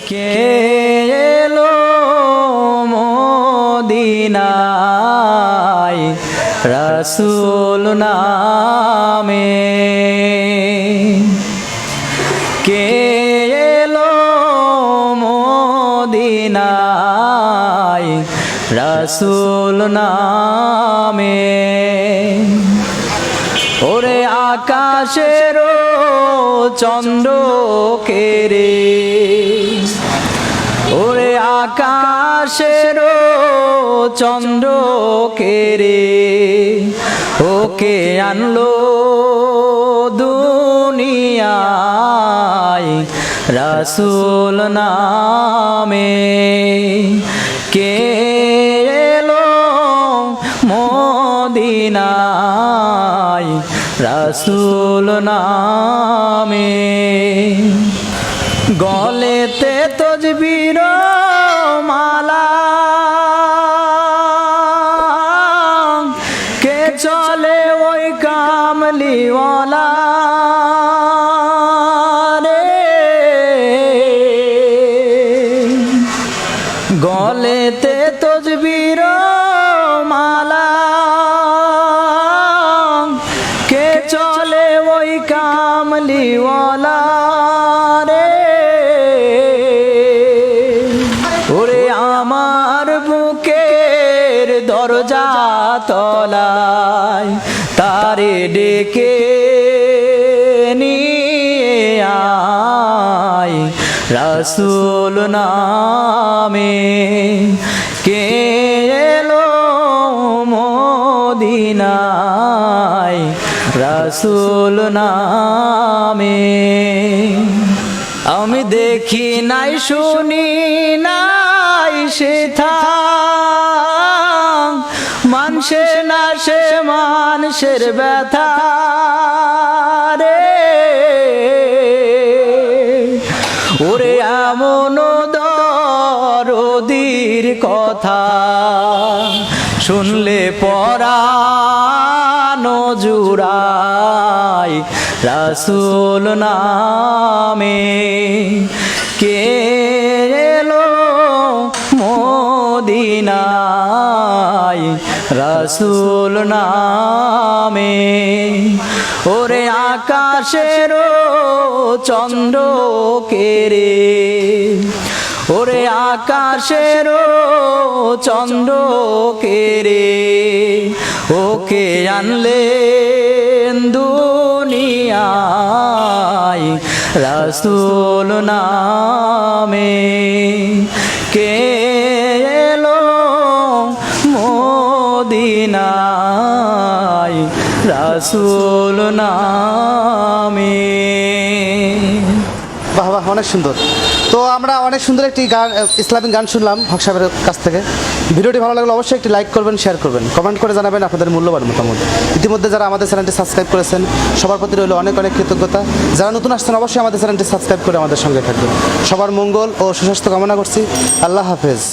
কে এলো মদিনায় রাসূল নামে, কে এলো মদিনায় রাসূল নামে। ওরে আকাশের চন্দ্র কেরে, ওরে আকাশের চন্দ্র কেরে, ওকে আনলো দুনিয়ায় রাসূল নামে, কে এলো মদিনায় রাসূল নামে। গলেতে তসবির মালা, কে চলে ওই কামলিওয়ালা রে, গলেতে তসবির মালা, কে চলে ওই কামলিওয়ালা রে। ওরে আমার বুকের দরজা তলায় তারে ডেকে নিয়ে আয় রাসূল নামে, কে এলো মদিনায় রাসূল নামে। আমি দেখি নাই শুনি নাই সেথা, মানসে না সে মানুষের ব্যথা রে। ওরে এমন দরদির কথা শুনলে পরানো জুড়ায় রাসূল নামে, কে এলো মদিনায় রাসূল নামে। ওরে আকাশের চন্দ্র কেরে, ওরে আকাশের চন্দ্র কেরে, ওকে আনলেন দুনিয়ায় রাসূল নামে, কে এলো মদিনায় রাসূল নামে। বাহ বাহ, অনেক সুন্দর। তো আমরা অনেক সুন্দর একটি গান, ইসলামিক গান শুনলাম হক সাহেবের কাছ থেকে। ভিডিওটি ভালো লাগলে অবশ্যই একটি লাইক করবেন, শেয়ার করবেন, কমেন্ট করে জানাবেন আপনাদের মূল্যবান মতামত। ইতিমধ্যে যারা আমাদের চ্যানেলটি সাবস্ক্রাইব করেছেন সবার প্রতি রইল অনেক অনেক কৃতজ্ঞতা। যারা নতুন আসছেন অবশ্যই আমাদের চ্যানেলটি সাবস্ক্রাইব করে আমাদের সঙ্গে থাকবেন। সবার মঙ্গল ও সুস্বাস্থ্য কামনা করছি। আল্লাহ হাফেজ।